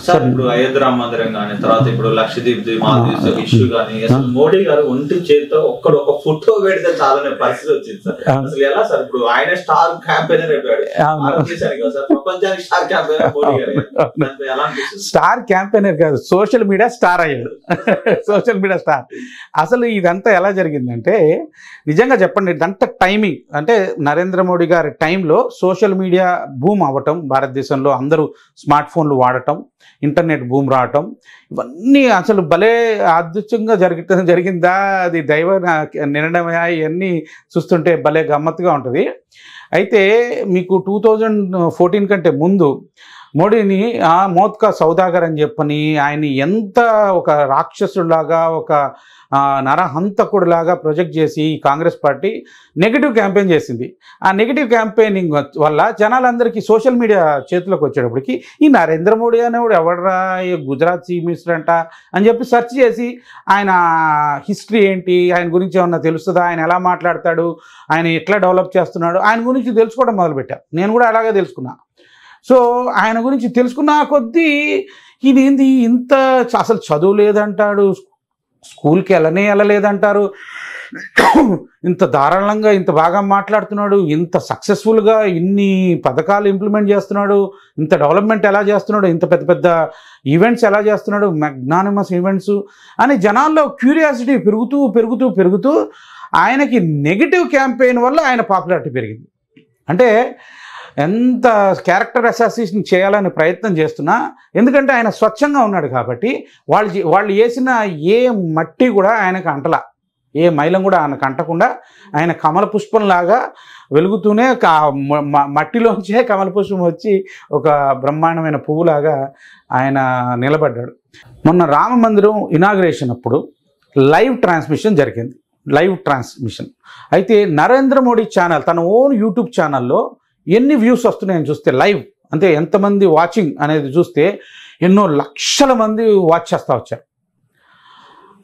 Sir ఇప్పుడు అయోధ్య రామ మందిరం కానీ తర్వాత ఇప్పుడు లక్షద్వీప్ మాల్దీవ్స్ ఇష్యూ కానీ అసలు మోడీ గారు ఒంటి చేతితో ఒక ఫోటో పెడితే చాలనే పరిస్థితి వచ్చింది సార్. అసలు ఎలా సార్ ఇప్పుడు ఆయన స్టార్ క్యాంపెయినర్ అయిపోయాడు సార్, ప్రపంచానికి స్టార్ క్యాంపెయినర్ మోడీ గారు. ఎలా అనిపిస్తుంది? స్టార్ క్యాంపెయినర్ కాదు, సోషల్ మీడియా స్టార్ అయ్యాడు. Social media star. అసలు ఇదంతా ఎలా జరిగిందంటే నిజంగా చెప్పండి, ఇదంతా టైమింగ్. అంటే నరేంద్ర మోడీ గారి టైంలో సోషల్ మీడియా బూమ్ అవ్వటం, భారతదేశంలో అందరూ స్మార్ట్ ఫోన్లు వాడటం, ఇంటర్నెట్ బూమ్ రావటం, ఇవన్నీ అసలు భలే అద్భుతంగా జరిగిందా, అది దైవ నిర్ణయమా, ఇవన్నీ చూస్తుంటే భలే గమ్మత్తుగా ఉంటుంది. అయితే మీకు 2014 కంటే ముందు మోడీని మోత్కా సౌదాగర్ అని చెప్పని ఆయన ఎంత ఒక రాక్షసుడిలాగా, ఒక నరహంతకుడిలాగా ప్రొజెక్ట్ చేసి కాంగ్రెస్ పార్టీ నెగిటివ్ క్యాంపెయిన్ చేసింది. ఆ నెగిటివ్ క్యాంపెయినింగ్ వల్ల జనాలందరికీ సోషల్ మీడియా చేతిలోకి వచ్చేటప్పటికి ఈ నరేంద్ర మోడీ అనేవాడు ఎవడరా, గుజరాత్ చీఫ్ మినిస్టర్ అంట అని చెప్పి సెర్చ్ చేసి ఆయన హిస్టరీ ఏంటి, ఆయన గురించి ఏమన్నా తెలుస్తుందా, ఆయన ఎలా మాట్లాడతాడు, ఆయన ఎట్లా డెవలప్ చేస్తున్నాడు, ఆయన గురించి తెలుసుకోవడం మొదలుపెట్టాను. నేను కూడా అలాగే తెలుసుకున్నా. సో ఆయన గురించి తెలుసుకున్న కొద్దీ ఈయనేంది ఇంత అసలు చదువు లేదంటాడు, స్కూల్కి వెళ్ళలేదంటారు, ఇంత దారుణంగా ఇంత బాగా మాట్లాడుతున్నాడు, ఇంత సక్సెస్ఫుల్గా ఇన్ని పథకాలు ఇంప్లిమెంట్ చేస్తున్నాడు, ఇంత డెవలప్మెంట్ ఎలా చేస్తున్నాడు, ఇంత పెద్ద పెద్ద ఈవెంట్స్ ఎలా చేస్తున్నాడు, మ్యాగ్నానిమస్ ఈవెంట్స్ అని జనాల్లో క్యూరియాసిటీ పెరుగుతూ ఆయనకి నెగిటివ్ క్యాంపెయిన్ వల్ల ఆయన పాపులారిటీ పెరిగింది. అంటే ఎంత క్యారెక్టర్ అసాసినేషన్ చేయాలని ప్రయత్నం చేస్తున్నా, ఎందుకంటే ఆయన స్వచ్ఛంగా ఉన్నాడు కాబట్టి వాళ్ళు వేసిన ఏ మట్టి కూడా ఆయనకు అంటలా, ఏ మైలం కూడా ఆయనకు అంటకుండా ఆయన కమల పుష్పంలాగా వెలుగుతూనే మట్టిలోంచే కమల పుష్పం వచ్చి ఒక బ్రహ్మాండమైన పువ్వులాగా ఆయన నిలబడ్డాడు. మొన్న రామ మందిరం ఇనాగ్రేషన్ అప్పుడు లైవ్ ట్రాన్స్మిషన్ జరిగింది. అయితే నరేంద్ర మోడీ ఛానల్ తన ఓన్ యూట్యూబ్ ఛానల్లో ఎన్ని వ్యూస్ వస్తున్నాయని చూస్తే, లైవ్ అంటే ఎంతమంది వాచింగ్ అనేది చూస్తే ఎన్నో లక్షల మంది వాచ్ చేస్తూ వచ్చారు.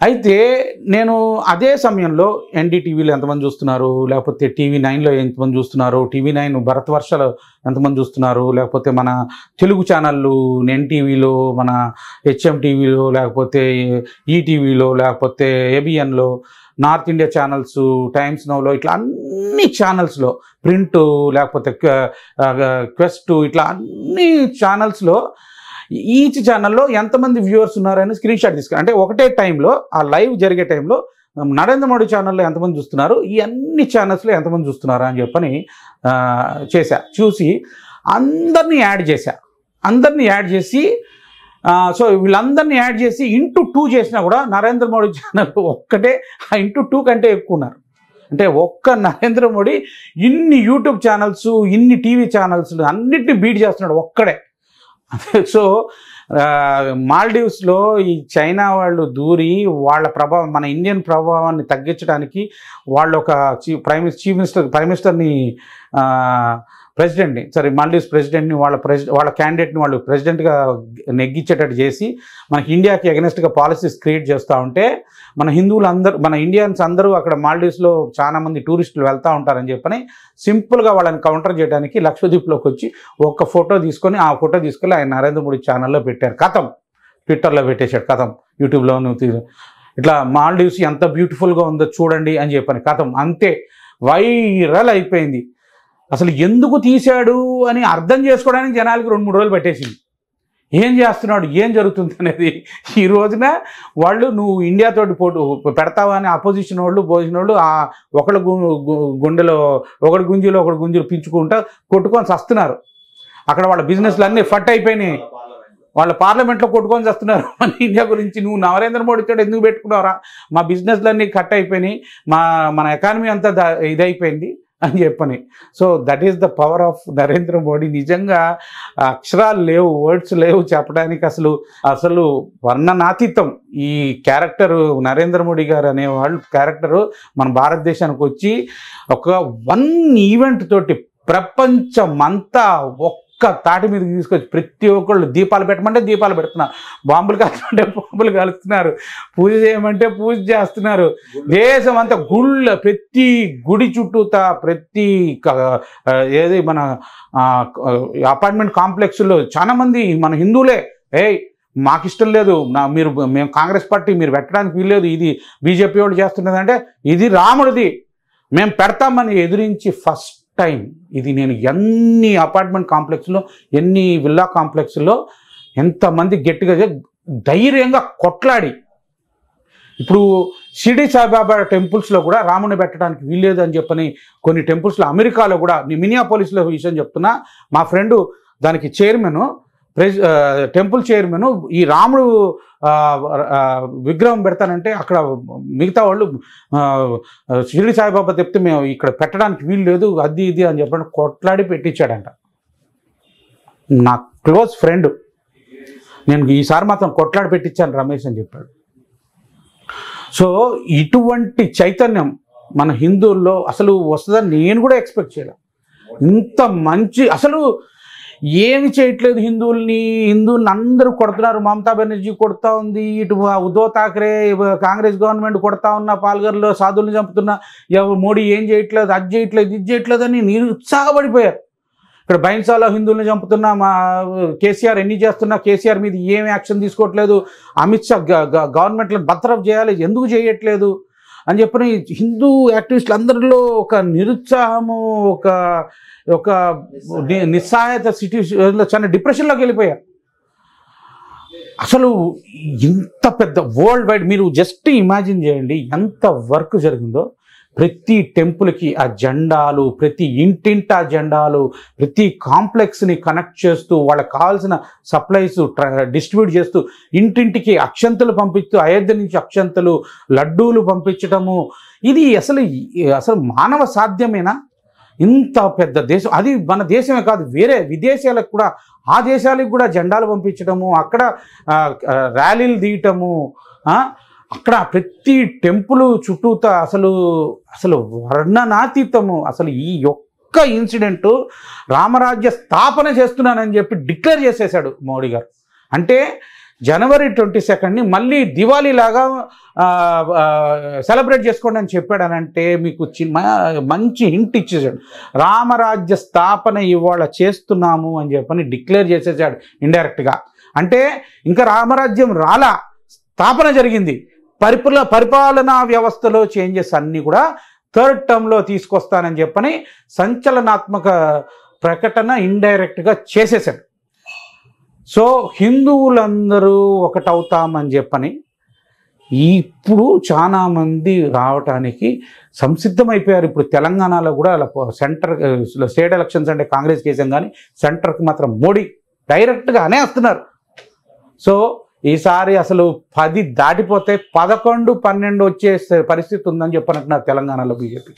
అయితే నేను అదే సమయంలో ఎన్డీటీవీలో ఎంతమంది చూస్తున్నారు, లేకపోతే TV9లో ఎంతమంది చూస్తున్నారు, TV9 భరతవర్షలో ఎంతమంది చూస్తున్నారు, లేకపోతే మన తెలుగు ఛానళ్ళు ఎన్టీవీలో, మన HMTVలో, లేకపోతే ఈటీవీలో, లేకపోతే ABNలో, నార్త్ ఇండియా ఛానల్స్, టైమ్స్ నౌలో, ఇట్లా అన్ని ఛానల్స్లో, ప్రింట్ లేకపోతే క్వెస్ట్, ఇట్లా అన్ని ఛానల్స్లో ఈచ్ ఛానల్లో ఎంతమంది వ్యూవర్స్ ఉన్నారని స్క్రీన్ షాట్ తీసుకుని, అంటే ఒకటే టైంలో ఆ లైవ్ జరిగే టైంలో నరేంద్ర మోడీ ఛానల్లో ఎంతమంది చూస్తున్నారు, ఈ అన్ని ఛానల్స్లో ఎంతమంది చూస్తున్నారు అని చెప్పని చూసి అందరినీ యాడ్ చేసి సో వీళ్ళందరినీ యాడ్ చేసి *2 చేసినా కూడా నరేంద్ర మోడీ ఛానల్ ఒక్కటే *2 కంటే ఎక్కువ ఉన్నారు. అంటే ఒక్క నరేంద్ర మోడీ ఇన్ని యూట్యూబ్ ఛానల్స్, ఇన్ని టీవీ ఛానల్స్ అన్నిటిని బీట్ చేస్తున్నాడు ఒక్కడే. సో మాల్దీవ్స్లో ఈ చైనా వాళ్ళు దూరి వాళ్ళ ప్రభావం, మన ఇండియన్ ప్రభావాన్ని తగ్గించడానికి వాళ్ళు ఒక ప్రైమ్ మినిస్టర్ని మాల్దీవ్స్ ప్రెసిడెంట్ని వాళ్ళ క్యాండిడేట్ని వాళ్ళు ప్రెసిడెంట్గా నెగ్గించేటట్టు చేసి మనకి ఇండియాకి అగెనెస్ట్గా పాలసీస్ క్రియేట్ చేస్తూ ఉంటే, మన ఇండియన్స్ అందరూ అక్కడ మాల్దీవ్స్లో చాలామంది టూరిస్టులు వెళ్తూ ఉంటారని చెప్పని సింపుల్గా వాళ్ళని కౌంటర్ చేయడానికి లక్షద్వీప్లోకి వచ్చి ఒక ఫోటో తీసుకొని ఆయన నరేంద్ర మోడీ ఛానల్లో పెట్టారు. కథం, ట్విట్టర్లో పెట్టేశాడు, కథం, యూట్యూబ్లో ఇట్లా మాల్దీవ్స్ ఎంత బ్యూటిఫుల్గా ఉందో చూడండి అని చెప్పని కథం, అంతే వైరల్ అయిపోయింది. అసలు ఎందుకు తీశాడు అని అర్థం చేసుకోవడానికి జనాలకి 2-3 రోజులు పట్టేసింది. ఏం చేస్తున్నాడు, ఏం జరుగుతుంది అనేది. ఈ రోజున వాళ్ళు నువ్వు ఇండియాతోటి పోటు పెడతావా అని అపోజిషన్ వాళ్ళు ఒకళ్ళ గుండెలో ఒకటి గుంజులు పించుకుంటా కొట్టుకొని చస్తున్నారు. అక్కడ వాళ్ళ బిజినెస్లు అన్నీ ఫట్ అయిపోయినాయి, వాళ్ళ పార్లమెంట్లో కొట్టుకొని వస్తున్నారు. మన ఇండియా గురించి నువ్వు నరేంద్ర మోడీతో ఎందుకు పెట్టుకున్నావురా, మా బిజినెస్లన్నీ కట్ అయిపోయినాయి, మన ఎకానమీ అంతా ఇదైపోయింది అని చెప్పని. So that is the power of Narendra Modi. నిజంగా అక్షరాలు లేవు, వర్డ్స్ లేవు చెప్పడానికి. అసలు వర్ణనాతీతం ఈ క్యారెక్టరు. నరేంద్ర మోడీ గారు అనేవాళ్ళు క్యారెక్టరు మన భారతదేశానికి వచ్చి ఒక 1 ఈవెంట్ తోటి ప్రపంచమంతా ఒక్క తాటి మీద తీసుకొచ్చి ప్రతి ఒక్కళ్ళు దీపాలు పెట్టమంటే దీపాలు పెడుతున్నారు, బాంబులు కాల్చమంటే బాంబులు కాలుస్తున్నారు, పూజ చేయమంటే పూజ చేస్తున్నారు. దేశం అంతా ప్రతి గుడి చుట్టూతా, ప్రతి మన అపార్ట్మెంట్ కాంప్లెక్స్లో చాలా మంది మన హిందువులే మాకు ఇష్టం లేదు, మేము కాంగ్రెస్ పార్టీ మీరు పెట్టడానికి వీల్లేదు, ఇది బీజేపీ వాళ్ళు చేస్తున్నదంటే ఇది రాముడిది, మేము పెడతామని ఎదిరించి ఫస్ట్ టైం ఇది నేను ఎన్ని అపార్ట్మెంట్ కాంప్లెక్స్లో ఎన్ని విల్లా కాంప్లెక్స్లో ఎంతమంది గట్టిగా ధైర్యంగా కొట్లాడి, ఇప్పుడు షిరిడి సాయిబాబా టెంపుల్స్లో కూడా రాముని పెట్టడానికి వీల్లేదు అని చెప్పని కొన్ని టెంపుల్స్లో అమెరికాలో కూడా మినియాపోలిస్లో విషయం చెప్తున్నా, మా ఫ్రెండు దానికి చైర్మన్ టెంపుల్ చైర్మన్ ఈ రాముడు విగ్రహం పెడతానంటే అక్కడ మిగతా వాళ్ళు షిరిడి సాయిబాబా చెప్తే మేము ఇక్కడ పెట్టడానికి వీలు లేదు అది ఇది అని చెప్పి కొట్లాడి పెట్టించాడంట. నా క్లోజ్ ఫ్రెండ్, నేను ఈసారి మాత్రం కొట్లాడి పెట్టించాను రమేష్ అని చెప్పాడు. సో ఇటువంటి చైతన్యం మన హిందువుల్లో అసలు వస్తుందని నేను కూడా ఎక్స్పెక్ట్ చేయలేదు. ఇంత మంచి అసలు ఏమి చేయట్లేదు, హిందువుల్ని అందరూ కొడుతున్నారు. మమతా బెనర్జీ కొడతా ఉంది, ఇటు ఉద్ధవ్ ఠాక్రే కాంగ్రెస్ గవర్నమెంట్ కొడతా ఉన్న, పాల్గర్లో సాధువుల్ని చంపుతున్నా, మోడీ ఏం చేయట్లేదు, అది చేయట్లేదు, ఇది చేయట్లేదు అని నిరుత్సాహపడిపోయారు. ఇక్కడ బైన్సాలో హిందువుల్ని చంపుతున్నా, మా కేసీఆర్ ఎన్ని చేస్తున్నా కేసీఆర్ మీద ఏం యాక్షన్ తీసుకోవట్లేదు, అమిత్ షా గవర్నమెంట్లను బర్తరఫ్ చేయాలి ఎందుకు చేయట్లేదు అని చెప్పని హిందూ యాక్టివిస్టులు అందరిలో ఒక నిరుత్సాహము, ఒక నిస్సహాయత సిట్యుయేషన్లో చాలా డిప్రెషన్లోకి వెళ్ళిపోయారు. అసలు ఇంత పెద్ద వరల్డ్ వైడ్ మీరు జస్ట్ ఇమాజిన్ చేయండి ఎంత వర్క్ జరిగిందో. ప్రతి టెంపుల్కి ఆ జెండాలు, ప్రతి ఇంటింట ఆ జెండాలు, ప్రతి కాంప్లెక్స్ని కనెక్ట్ చేస్తూ వాళ్ళకి కావాల్సిన సప్లైస్ డిస్ట్రిబ్యూట్ చేస్తూ, ఇంటింటికి అక్షంతలు పంపిస్తూ, అయోధ్య నుంచి అక్షంతలు లడ్డూలు పంపించటము, ఇది అసలు మానవ సాధ్యమేనా? ఇంత పెద్ద దేశం, అది మన దేశమే కాదు వేరే విదేశాలకు కూడా, ఆ దేశాలకు కూడా జెండాలు పంపించడము, అక్కడ ర్యాలీలు తీయటము, అక్కడ ప్రతి టెంపుల్ చుట్టూతా అసలు వర్ణనాతీతము. అసలు ఈ ఒక్క ఇన్సిడెంట్ రామరాజ్య స్థాపన చేస్తున్నానని చెప్పి డిక్లేర్ చేసేసాడు మోడీ గారు. అంటే జనవరి 22 మళ్ళీ దివాళీ లాగా సెలబ్రేట్ చేసుకోండి అని చెప్పాడనంటే మీకు మంచి హింట్ ఇచ్చేసాడు. రామరాజ్య స్థాపన ఇవాళ చేస్తున్నాము అని చెప్పని డిక్లేర్ చేసేసాడు ఇండైరెక్ట్గా. అంటే ఇంకా రామరాజ్యం రాలా, స్థాపన జరిగింది. పరిపాలనా వ్యవస్థలో చేంజెస్ అన్నీ కూడా థర్డ్ టర్మ్లో తీసుకొస్తానని చెప్పని సంచలనాత్మక ప్రకటన ఇండైరెక్ట్గా చేసేసాడు. సో హిందువులందరూ ఒకటవుతామని చెప్పని ఇప్పుడు చాలామంది రావటానికి సంసిద్ధమైపోయారు. ఇప్పుడు తెలంగాణలో కూడా స్టేట్ ఎలక్షన్స్ అంటే కాంగ్రెస్ కేసాం, కానీ సెంటర్కి మాత్రం మోడీ డైరెక్ట్గా అనేస్తున్నారు. సో ఈసారి అసలు 10 దాటిపోతే 11, 12 వచ్చే పరిస్థితి ఉందని చెప్పనంటున్నారు తెలంగాణలో బీజేపీ.